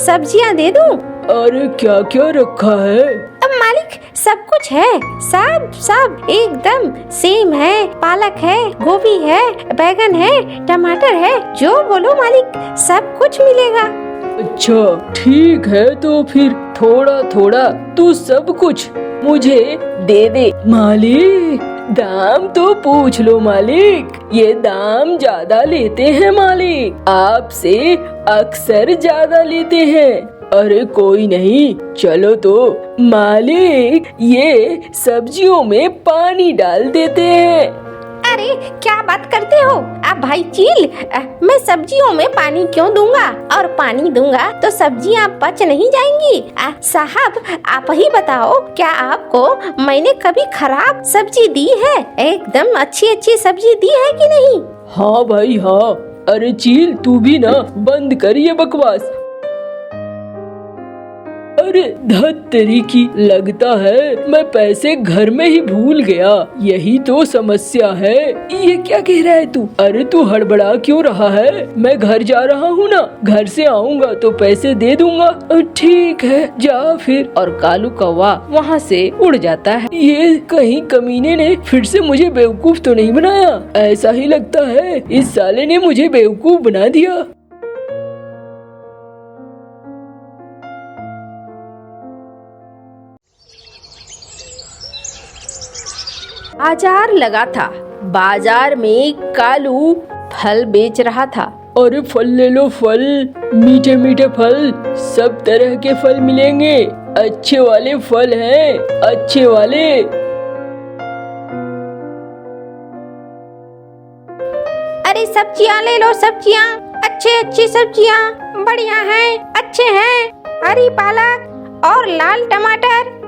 सब्जियां दे दूं? अरे क्या क्या रखा है? अब मालिक सब कुछ है, सब सब एकदम सेम है, पालक है, गोभी है, बैगन है, टमाटर है, जो बोलो मालिक सब कुछ मिलेगा। अच्छा ठीक है, तो फिर थोड़ा थोड़ा तू सब कुछ मुझे दे दे। मालिक दाम तो पूछ लो मालिक, ये दाम ज्यादा लेते हैं मालिक, आपसे अक्सर ज्यादा लेते हैं। अरे कोई नहीं, चलो तो मालिक ये सब्जियों में पानी डाल देते हैं। अरे क्या बात करते हो आप भाई चील, मैं सब्जियों में पानी क्यों दूंगा, और पानी दूंगा तो सब्जियां पच नहीं जाएंगी। साहब आप ही बताओ, क्या आपको मैंने कभी खराब सब्जी दी है? एकदम अच्छी अच्छी सब्जी दी है कि नहीं? हाँ भाई हाँ। अरे चील तू भी ना बंद कर ये बकवास। अरे धत तेरी की, लगता है मैं पैसे घर में ही भूल गया, यही तो समस्या है। ये क्या कह रहा है तू? अरे तू हड़बड़ा क्यों रहा है? मैं घर जा रहा हूँ ना, घर से आऊँगा तो पैसे दे दूंगा। ठीक है जा फिर। और कालू कौवा वहाँ से उड़ जाता है। ये कहीं कमीने ने फिर से मुझे बेवकूफ तो नहीं बनाया? ऐसा ही लगता है इस साले ने मुझे बेवकूफ बना दिया। बाजार लगा था, बाजार में कालू फल बेच रहा था। अरे फल ले लो फल, मीठे मीठे फल, सब तरह के फल मिलेंगे, अच्छे वाले फल हैं, अच्छे वाले। अरे सब्जियां ले लो, सब्जियां अच्छे अच्छी सब्जियां, बढ़िया हैं, अच्छे हैं, हरी पालक और लाल टमाटर।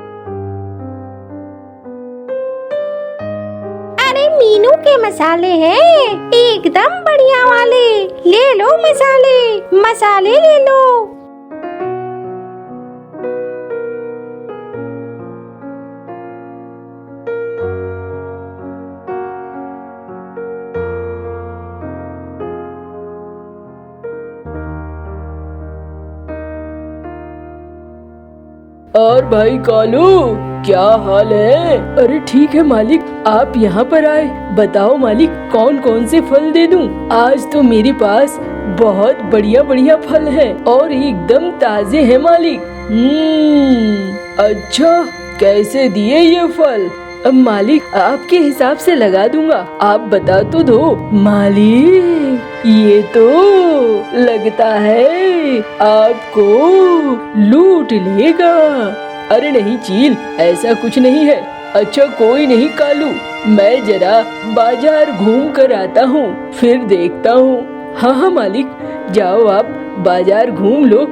अरे मीनू के मसाले हैं, एकदम बढ़िया वाले, ले लो मसाले, मसाले ले लो। और भाई कालू क्या हाल है? अरे ठीक है मालिक, आप यहाँ पर आए, बताओ मालिक कौन कौन से फल दे दूं? आज तो मेरे पास बहुत बढ़िया बढ़िया फल हैं और एकदम ताजे हैं मालिक। अच्छा कैसे दिए ये फल? अब मालिक आपके हिसाब से लगा दूंगा, आप बता तो दो। मालिक ये तो लगता है आपको लूट लेगा। अरे नहीं चील, ऐसा कुछ नहीं है। अच्छा कोई नहीं कालू, मैं जरा बाजार घूम कर आता हूँ, फिर देखता हूँ। हाँ हाँ मालिक, जाओ आप बाजार घूम लो,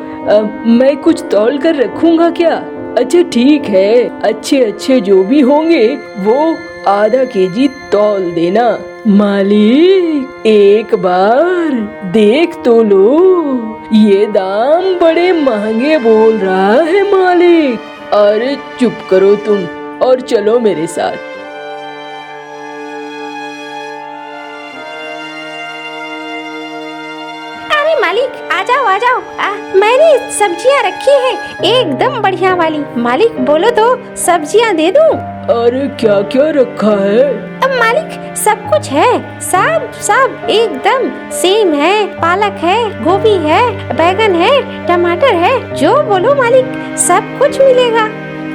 मैं कुछ तौल कर रखूंगा क्या? अच्छा ठीक है, अच्छे अच्छे जो भी होंगे वो आधा केजी तौल देना। मालिक एक बार देख तो लो, ये दाम बड़े महंगे बोल रहा है मालिक। अरे चुप करो तुम और चलो मेरे साथ। अरे मालिक आ जाओ आ जाओ, मैंने सब्जियां रखी है एकदम बढ़िया वाली। मालिक बोलो तो सब्जियां दे दूं? अरे क्या क्या रखा है? अब मालिक सब कुछ है, सब सब एकदम सेम है, पालक है, गोभी है, बैगन है, टमाटर है, जो बोलो मालिक सब कुछ मिलेगा।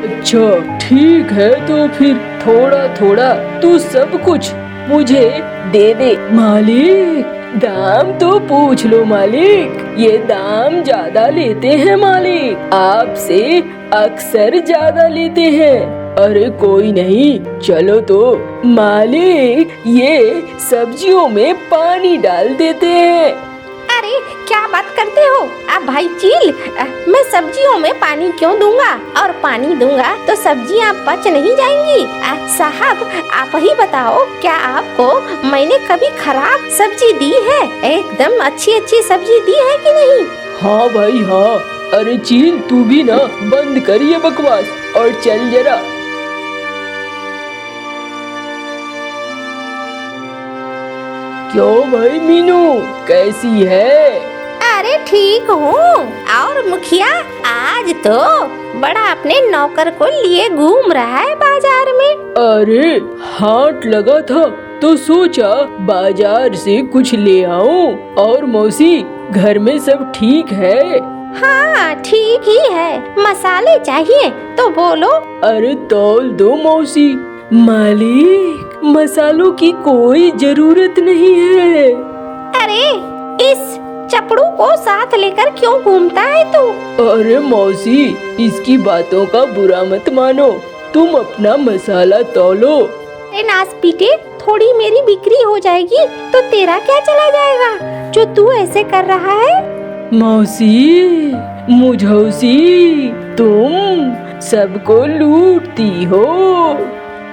अच्छा ठीक है, तो फिर थोड़ा थोड़ा तू सब कुछ मुझे दे दे। मालिक दाम तो पूछ लो मालिक, ये दाम ज्यादा लेते हैं मालिक, आपसे अक्सर ज्यादा लेते हैं। अरे कोई नहीं, चलो तो मालिक ये सब्जियों में पानी डाल देते हैं। अरे क्या बात करते हो आप भाई चील, मैं सब्जियों में पानी क्यों दूंगा, और पानी दूंगा तो सब्जियां पच नहीं जाएंगी। साहब आप ही बताओ, क्या आपको मैंने कभी खराब सब्जी दी है? एकदम अच्छी अच्छी सब्जी दी है कि नहीं? हाँ भाई हाँ। अरे चील तू भी ना बंद कर ये बकवास और चल जरा। क्यों भाई मीनू कैसी है? अरे ठीक हूँ, और मुखिया मुखिया आज तो बड़ा अपने नौकर को लिए घूम रहा है बाजार में। अरे हाट लगा था तो सोचा बाजार से कुछ ले आऊं। और मौसी घर में सब ठीक है? हाँ ठीक ही है, मसाले चाहिए तो बोलो। अरे तौल दो मौसी। मालिक मसालों की कोई जरूरत नहीं है। अरे इस चपड़ू को साथ लेकर क्यों घूमता है तू? अरे मौसी इसकी बातों का बुरा मत मानो, तुम अपना मसाला तौलो। अरे नास पीटे, थोड़ी मेरी बिक्री हो जाएगी तो तेरा क्या चला जाएगा जो तू ऐसे कर रहा है? मौसी मुझौसी तुम सबको लूटती हो।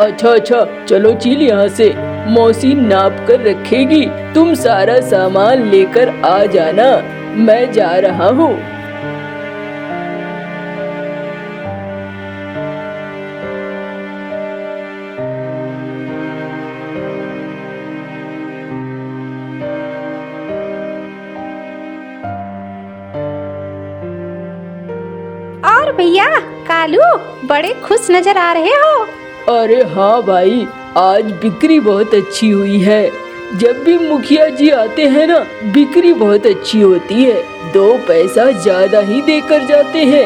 अच्छा चलो चील यहाँ से, मौसी नाप कर रखेगी, तुम सारा सामान लेकर आ जाना, मैं जा रहा हूँ। और भैया कालू बड़े खुश नजर आ रहे हो। अरे हाँ भाई, आज बिक्री बहुत अच्छी हुई है। जब भी मुखिया जी आते हैं ना, बिक्री बहुत अच्छी होती है, 2 पैसा ज्यादा ही देकर जाते हैं।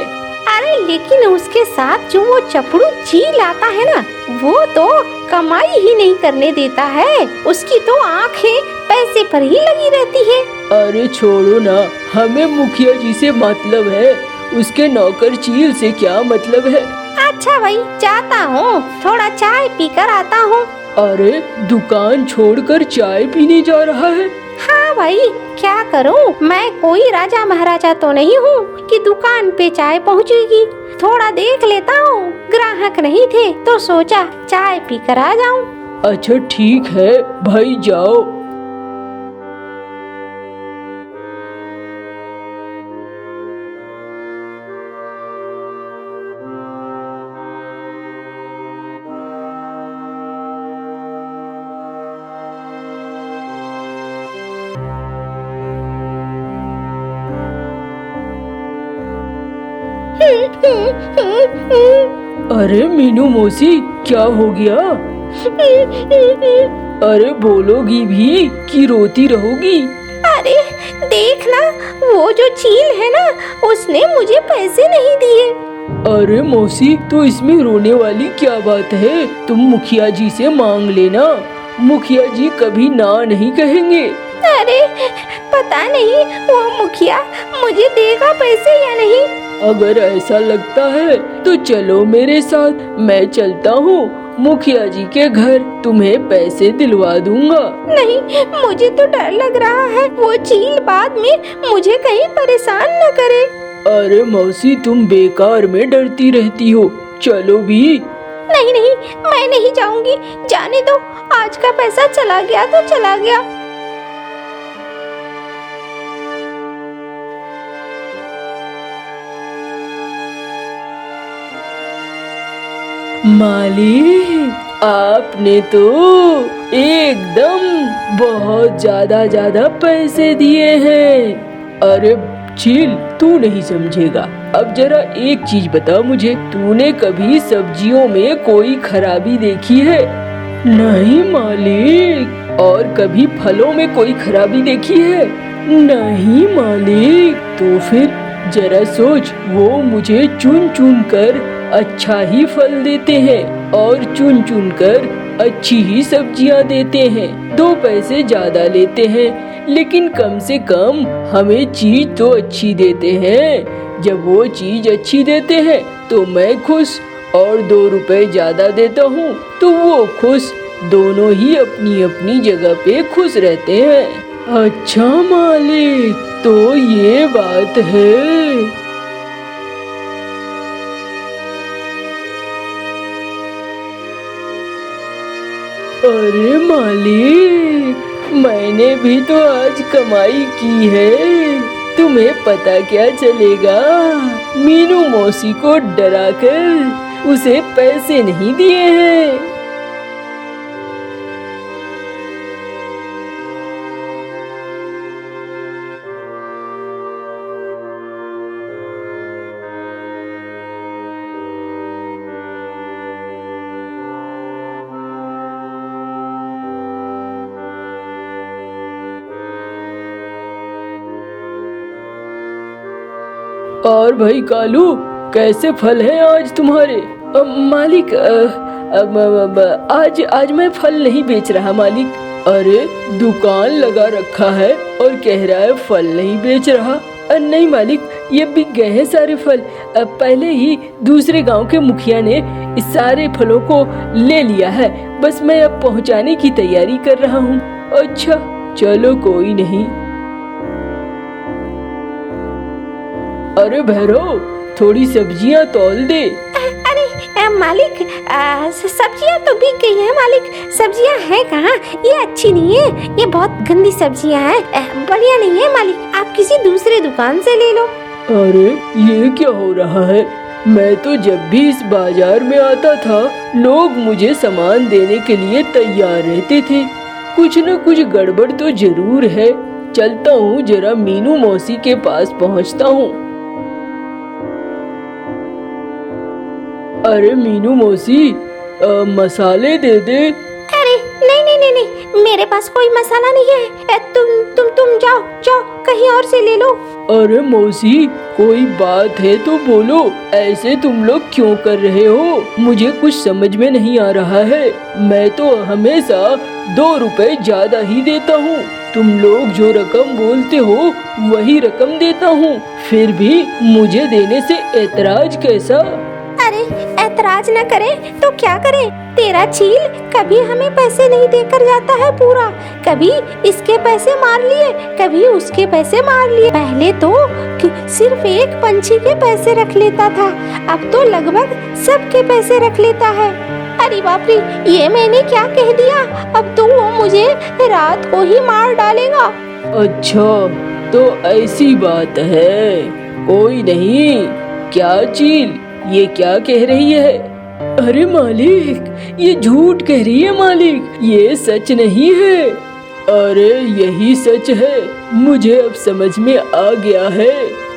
अरे लेकिन उसके साथ जो वो चपड़ू चील आता है ना, वो तो कमाई ही नहीं करने देता है, उसकी तो आंखें पैसे पर ही लगी रहती है। अरे छोड़ो ना, हमें मुखिया जी से मतलब है, उसके नौकर चील से क्या मतलब है। अच्छा भाई जाता हूँ, थोड़ा चाय पीकर आता हूँ। अरे दुकान छोड़कर चाय पीने जा रहा है? हाँ भाई क्या करूँ, मैं कोई राजा महाराजा तो नहीं हूँ कि दुकान पे चाय पहुँचेगी। थोड़ा देख लेता हूँ, ग्राहक नहीं थे तो सोचा चाय पीकर आ जाऊँ। अच्छा ठीक है भाई जाओ। अरे मीनू मौसी क्या हो गया? अरे बोलोगी भी कि रोती रहोगी? अरे देखना, वो जो चील है ना, उसने मुझे पैसे नहीं दिए। अरे मौसी तो इसमें रोने वाली क्या बात है, तुम मुखिया जी से मांग लेना, मुखिया जी कभी ना नहीं कहेंगे। अरे पता नहीं वो मुखिया मुझे देगा पैसे या नहीं। अगर ऐसा लगता है तो चलो मेरे साथ, मैं चलता हूँ मुखिया जी के घर, तुम्हें पैसे दिलवा दूंगा। नहीं, मुझे तो डर लग रहा है, वो चील बाद में मुझे कहीं परेशान न करे। अरे मौसी तुम बेकार में डरती रहती हो, चलो भी। नहीं नहीं, मैं नहीं जाऊंगी, जाने दो, आज का पैसा चला गया तो चला गया। मालिक आपने तो एकदम बहुत ज्यादा पैसे दिए हैं। अरे चील तू नहीं समझेगा, अब जरा एक चीज बता मुझे, तूने कभी सब्जियों में कोई खराबी देखी है? नहीं मालिक। और कभी फलों में कोई खराबी देखी है? नहीं मालिक। तो फिर जरा सोच, वो मुझे चुन चुन कर अच्छा ही फल देते हैं और चुन चुन कर अच्छी ही सब्जियां देते हैं, 2 पैसे ज्यादा लेते हैं, लेकिन कम से कम हमें चीज तो अच्छी देते हैं। जब वो चीज अच्छी देते हैं तो मैं खुश, और 2 रुपए ज्यादा देता हूँ तो वो खुश, दोनों ही अपनी अपनी जगह पे खुश रहते हैं। अच्छा मालिक, तो ये बात है। अरे मालिक, मैंने भी तो आज कमाई की है, तुम्हें पता क्या चलेगा? मीनू मौसी को डराकर उसे पैसे नहीं दिए हैं। और भाई कालू, कैसे फल हैं आज तुम्हारे? मालिक, आज मैं फल नहीं बेच रहा मालिक। अरे दुकान लगा रखा है और कह रहा है फल नहीं बेच रहा। नहीं मालिक, ये बिक गए हैं सारे फल। पहले ही दूसरे गांव के मुखिया ने इस सारे फलों को ले लिया है। बस मैं अब पहुंचाने की तैयारी कर रहा हूँ। अच्छा चलो कोई नहीं। अरे भैरव, थोड़ी सब्जियां तौल दे। अरे मालिक, सब्जियां तो बिक गई हैं मालिक। सब्जियां हैं कहाँ? ये अच्छी नहीं है, ये बहुत गंदी सब्जियां हैं, बढ़िया नहीं है मालिक। आप किसी दूसरे दुकान से ले लो। अरे ये क्या हो रहा है? मैं तो जब भी इस बाजार में आता था, लोग मुझे सामान देने के लिए तैयार रहते थे। कुछ न कुछ गड़बड़ तो जरूर है। चलता हूँ, जरा मीनू मौसी के पास पहुँचता हूँ। अरे मीनू मौसी, मसाले दे दे। अरे नहीं नहीं नहीं नहीं, मेरे पास कोई मसाला नहीं है। तुम जाओ कहीं और से ले लो। अरे मौसी, कोई बात है तो बोलो, ऐसे तुम लोग क्यों कर रहे हो? मुझे कुछ समझ में नहीं आ रहा है। मैं तो हमेशा 2 रुपए ज्यादा ही देता हूँ। तुम लोग जो रकम बोलते हो वही रकम देता हूँ, फिर भी मुझे देने से ऐतराज कैसा? अरे ऐतराज न करे तो क्या करे? तेरा चील कभी हमें पैसे नहीं देकर जाता है पूरा। कभी इसके पैसे मार लिए, कभी उसके पैसे मार लिए। पहले तो सिर्फ एक पंछी के पैसे रख लेता था, अब तो लगभग सबके पैसे रख लेता है। अरे बाप रे, ये मैंने क्या कह दिया? अब तो वो मुझे रात को ही मार डालेगा। अच्छा तो ऐसी बात है, कोई नहीं। क्या चील, ये क्या कह रही है? अरे मालिक, ये झूठ कह रही है मालिक, ये सच नहीं है। अरे यही सच है, मुझे अब समझ में आ गया है।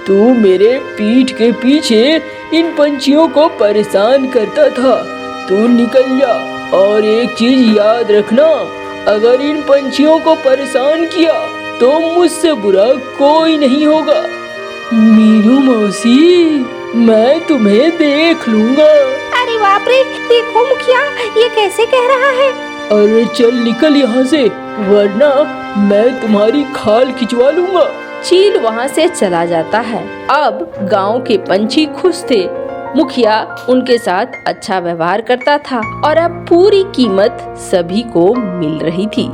तू मेरे पीठ के पीछे इन पंछियों को परेशान करता था। तू निकल जा, और एक चीज याद रखना, अगर इन पंछियों को परेशान किया तो मुझसे बुरा कोई नहीं होगा। मीनू मौसी, मैं तुम्हें देख लूंगा। अरे बाप रे, देखो मुखिया, ये कैसे कह रहा है? अरे चल निकल यहाँ से, वरना मैं तुम्हारी खाल खिंचवा लूंगा। चील वहाँ से चला जाता है। अब गांव के पंछी खुश थे। मुखिया उनके साथ अच्छा व्यवहार करता था और अब पूरी कीमत सभी को मिल रही थी।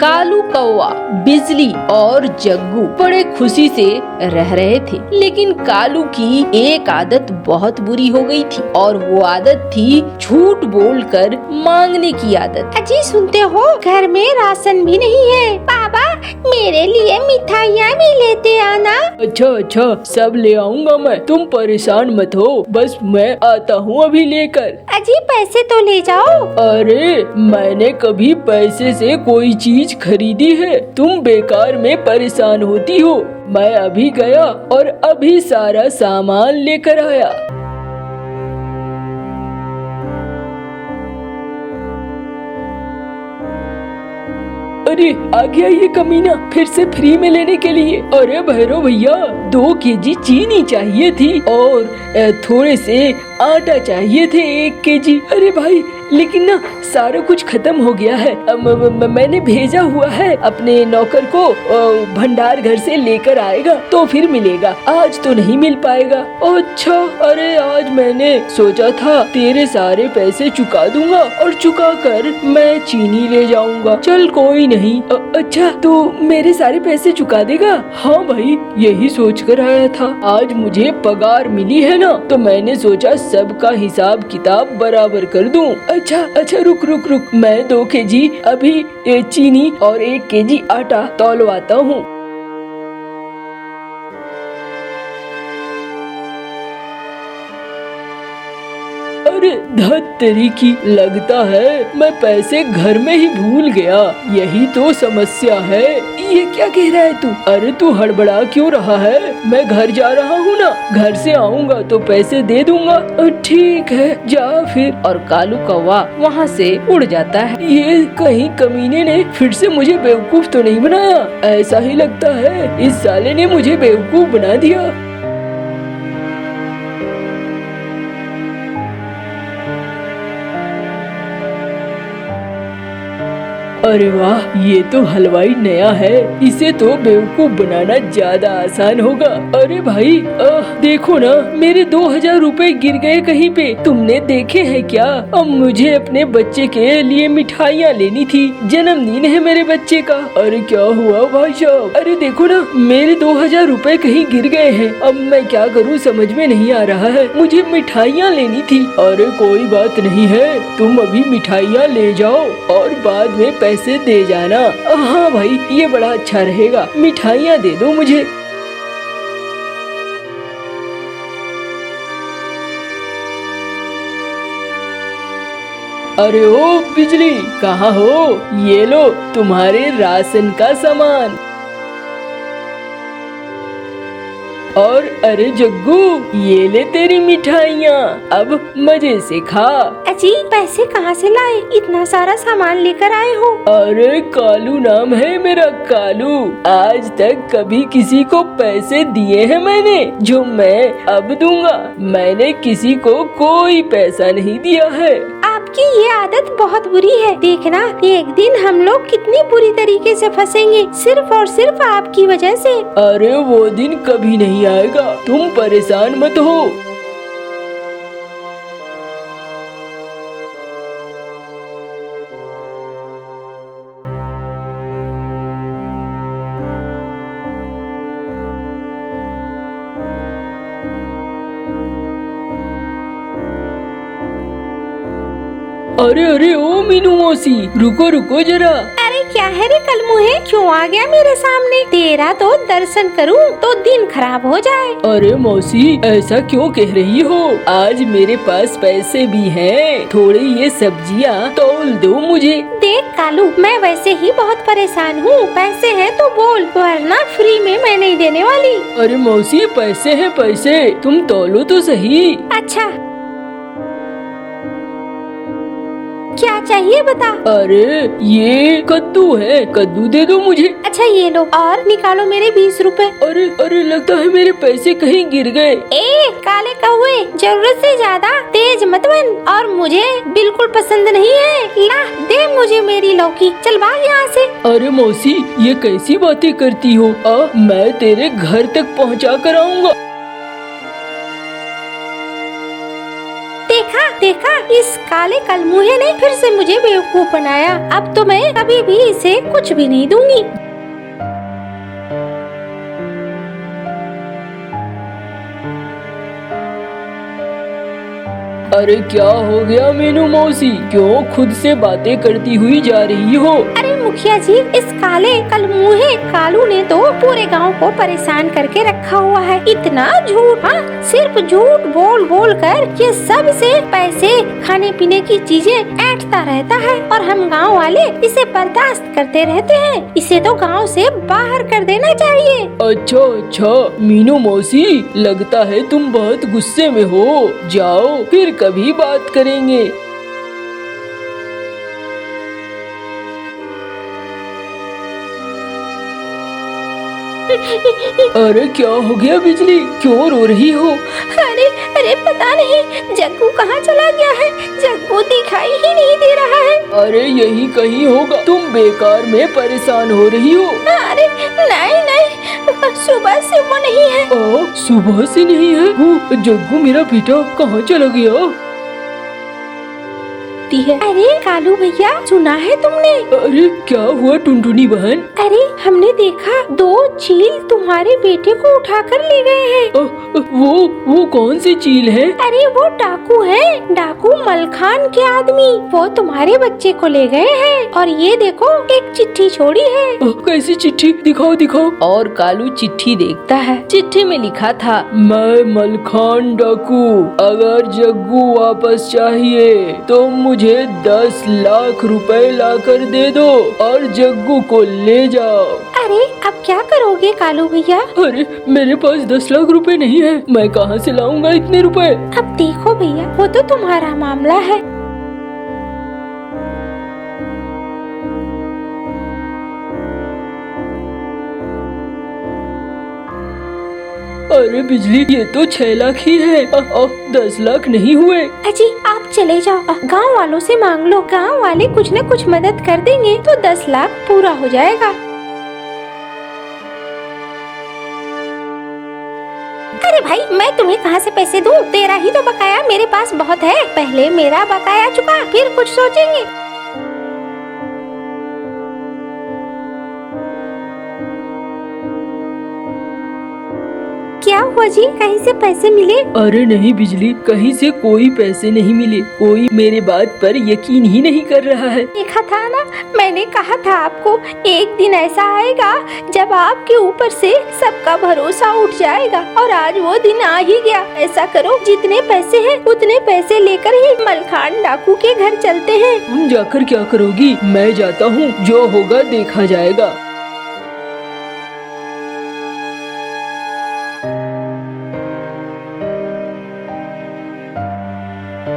कालू कौवा, बिजली और जग्गू बड़े खुशी से रह रहे थे, लेकिन कालू की एक आदत बहुत बुरी हो गई थी, और वो आदत थी झूठ बोलकर मांगने की आदत। अजी सुनते हो, घर में राशन भी नहीं है। बाबा, मेरे लिए मिठाइयाँ भी लेते आना। अच्छा, सब ले आऊंगा मैं, तुम परेशान मत हो, बस मैं आता हूँ अभी लेकर। अजी पैसे तो ले जाओ। अरे मैंने कभी पैसे से कोई चीज खरीदी है? तुम बेकार में परेशान होती हो। मैं अभी गया और अभी सारा सामान लेकर आया। अरे आ गया ये कमीना, फिर से फ्री में लेने के लिए। अरे भैरव भैया, 2 केजी चीनी चाहिए थी और थोड़े से आटा चाहिए थे 1 केजी। अरे भाई, लेकिन ना सारा कुछ खत्म हो गया है। मैंने भेजा हुआ है अपने नौकर को, भंडार घर से लेकर आएगा तो फिर मिलेगा, आज तो नहीं मिल पाएगा। अच्छा, अरे आज मैंने सोचा था तेरे सारे पैसे चुका दूंगा और चुका कर मैं चीनी ले जाऊंगा। चल कोई नहीं। अच्छा, तो मेरे सारे पैसे चुका देगा? हाँ भाई, यही सोच कर आया था। आज मुझे पगार मिली है ना, तो मैंने सोचा सबका हिसाब किताब बराबर कर दूं। अच्छा, रुक, मैं 2 केजी अभी चीनी और 1 केजी आटा तौलवाता हूँ। अरे धत तेरी की, लगता है मैं पैसे घर में ही भूल गया। यही तो समस्या है। ये क्या कह रहा है तू? अरे तू हड़बड़ा क्यों रहा है? मैं घर जा रहा हूँ ना, घर से आऊँगा तो पैसे दे दूंगा। ठीक है, जा फिर। और कालू कौवा वहाँ से उड़ जाता है। ये कहीं कमीने ने फिर से मुझे बेवकूफ तो नहीं बनाया? ऐसा ही लगता है, इस साले ने मुझे बेवकूफ बना दिया। अरे वाह, ये तो हलवाई नया है, इसे तो बेवकूफ बनाना ज्यादा आसान होगा। अरे भाई, देखो ना, मेरे 2000 रुपए गिर गए कहीं पे, तुमने देखे हैं क्या? अब मुझे अपने बच्चे के लिए मिठाइयाँ लेनी थी, जन्मदिन है मेरे बच्चे का। अरे क्या हुआ भाई साहब? अरे देखो ना, मेरे 2000 रुपए कहीं गिर गए हैं। अब मैं क्या करूँ समझ में नहीं आ रहा है। मुझे मिठाइयाँ लेनी थी। अरे कोई बात नहीं है, तुम अभी मिठाइयाँ ले जाओ और बाद में पैसे दे जाना। हाँ भाई, ये बड़ा अच्छा रहेगा, मिठाइयाँ दे दो मुझे। अरे ओ बिजली, कहाँ हो? ये लो तुम्हारे राशन का सामान। और अरे जग्गू, ये ले तेरी मिठाइयाँ, अब मजे से खा। अजी, पैसे कहाँ से लाए? इतना सारा सामान लेकर आए हो। अरे कालू नाम है मेरा, कालू। आज तक कभी किसी को पैसे दिए हैं मैंने जो मैं अब दूंगा? मैंने किसी को कोई पैसा नहीं दिया है। आपकी ये आदत बहुत बुरी है। देखना, एक दिन हम लोग कितनी बुरी तरीके से फंसेंगे, सिर्फ और सिर्फ आपकी वजह से। अरे वो दिन कभी नहीं आएगा, तुम परेशान मत हो। अरे अरे ओ मीनू मौसी, रुको रुको जरा। अरे क्या है रे कलमुहे, क्यों आ गया मेरे सामने? तेरा तो दर्शन करूं तो दिन खराब हो जाए। अरे मौसी, ऐसा क्यों कह रही हो? आज मेरे पास पैसे भी हैं, थोड़ी ये सब्जियाँ तौल दो मुझे। देख कालू, मैं वैसे ही बहुत परेशान हूँ, पैसे हैं तो बोल, वरना फ्री में मैं नहीं देने वाली। अरे मौसी, पैसे हैं पैसे, तुम तौलो तो सही। अच्छा, क्या चाहिए बता। अरे ये कद्दू है, कद्दू दे दो मुझे। अच्छा ये लो, और निकालो मेरे 20 रुपए। अरे अरे, लगता है मेरे पैसे कहीं गिर गए। ए काले कौवे, जरूरत से ज्यादा तेज मत बन, और मुझे बिल्कुल पसंद नहीं है। ला दे मुझे मेरी लौकी, चल भाग यहाँ से। अरे मौसी, ये कैसी बातें करती हो? मैं तेरे घर तक पहुँचा कर आऊँगा। देखा देखा, इस काले कलमुहे ने फिर से मुझे बेवकूफ बनाया। अब तो मैं कभी भी इसे कुछ भी नहीं दूंगी। अरे क्या हो गया मीनू मौसी, क्यों खुद से बातें करती हुई जा रही हो? अरे मुखिया जी, इस काले कलमुहे कालू ने तो पूरे गांव को परेशान करके रखा हुआ है। इतना झूठ, हाँ, सिर्फ झूठ बोल बोल कर ये सब से पैसे, खाने पीने की चीजें ऐंठता रहता है, और हम गांव वाले इसे बर्दाश्त करते रहते हैं। इसे तो गांव से बाहर कर देना चाहिए। अच्छा अच्छा मीनू मौसी, लगता है तुम बहुत गुस्से में हो। जाओ, फिर कभी बात करेंगे। अरे क्या हो गया बिजली, क्यों रो रही हो? अरे अरे पता नहीं जग्गू कहाँ चला गया है, जग्गू दिखाई ही नहीं दे रहा है। अरे यही कहीं होगा, तुम बेकार में परेशान हो रही हो। अरे नहीं नहीं, सुबह से वो नहीं है। सुबह से नहीं है? वो जग्गू मेरा बेटा कहाँ चला गया? लगती है। अरे कालू भैया, सुना है तुमने? अरे क्या हुआ टुनटुनी बहन? अरे हमने देखा 2 चील तुम्हारे बेटे को उठाकर ले गए हैं। वो कौन सी चील है? अरे वो डाकू है, डाकू मलखान के आदमी। वो तुम्हारे बच्चे को ले गए हैं और ये देखो एक चिट्ठी छोड़ी है। कैसी चिट्ठी? दिखाओ दिखाओ। और कालू चिट्ठी देखता है। चिट्ठी में लिखा था, मैं मलखान डाकू, अगर जग्गू वापस चाहिए तो मुझे 10 लाख रुपए लाकर दे दो और जग्गू को ले जाओ। अरे अब क्या करोगे कालू भैया? अरे मेरे पास 10 लाख रुपए नहीं है, मैं कहाँ से लाऊंगा इतने रुपए? अब देखो भैया, वो तो तुम्हारा मामला है। अरे बिजली, ये तो 6 लाख ही है। 10 लाख नहीं हुए। अजी आप चले जाओ, गांव वालों से मांग लो, गांव वाले कुछ न कुछ मदद कर देंगे तो 10 लाख पूरा हो जाएगा। अरे भाई, मैं तुम्हें कहाँ से पैसे दूं? तेरा ही तो बकाया मेरे पास बहुत है। पहले मेरा बकाया चुका, फिर कुछ सोचेंगे। क्या हुआ जी, कहीं से पैसे मिले? अरे नहीं बिजली, कहीं से कोई पैसे नहीं मिले। कोई मेरे बात पर यकीन ही नहीं कर रहा है। देखा था ना, मैंने कहा था आपको, एक दिन ऐसा आएगा जब आपके ऊपर से सबका भरोसा उठ जाएगा, और आज वो दिन आ ही गया। ऐसा करो, जितने पैसे हैं उतने पैसे लेकर ही मलखान डाकू के घर चलते हैं। तुम जाकर क्या करोगी? मैं जाता हूँ, जो होगा देखा जाएगा।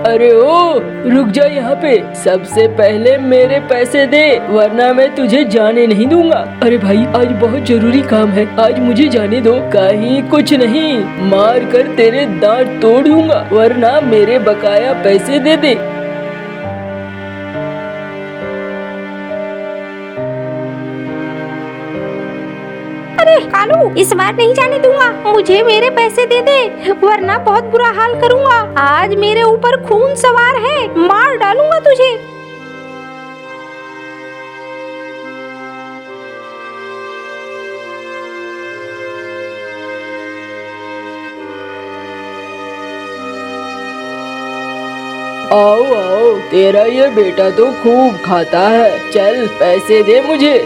अरे ओ, रुक जा यहाँ पे। सबसे पहले मेरे पैसे दे, वरना मैं तुझे जाने नहीं दूंगा। अरे भाई, आज बहुत जरूरी काम है, आज मुझे जाने दो। कहीं कुछ नहीं, मार कर तेरे दांत तोड़ दूंगा, वरना मेरे बकाया पैसे दे दे। अरे कालू, इस बार नहीं जाने दूंगा, मुझे मेरे पैसे दे दे, वरना बहुत बुरा हाल करूंगा। आज मेरे ऊपर खून सवार है, मार डालूंगा तुझे। आओ आओ, तेरा ये बेटा तो खूब खाता है, चल पैसे दे मुझे।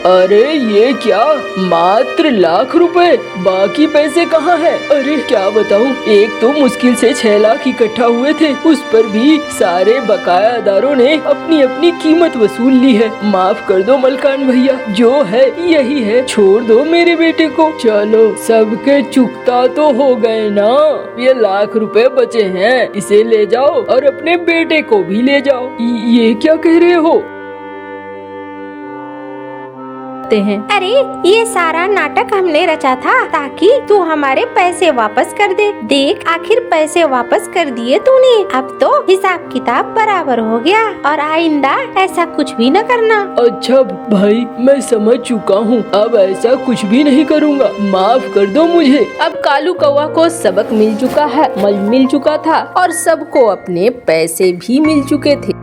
अरे ये क्या, मात्र लाख रुपए, बाकी पैसे कहाँ हैं? अरे क्या बताऊँ, एक तो मुश्किल से 6 लाख इकट्ठा हुए थे, उस पर भी सारे बकायादारों ने अपनी अपनी कीमत वसूल ली है। माफ कर दो मलकान भैया, जो है यही है, छोड़ दो मेरे बेटे को। चलो, सबके चुकता तो हो गए ना, ये लाख रुपए बचे हैं, इसे ले जाओ और अपने बेटे को भी ले जाओ। ये क्या कह रहे हो? हैं। अरे ये सारा नाटक हमने रचा था ताकि तू हमारे पैसे वापस कर दे। देख, आखिर पैसे वापस कर दिए तूने, अब तो हिसाब किताब बराबर हो गया, और आइंदा ऐसा कुछ भी न करना। अच्छा भाई, मैं समझ चुका हूँ, अब ऐसा कुछ भी नहीं करूँगा, माफ कर दो मुझे। अब कालू कौवा को सबक मिल चुका था और सबको अपने पैसे भी मिल चुके थे।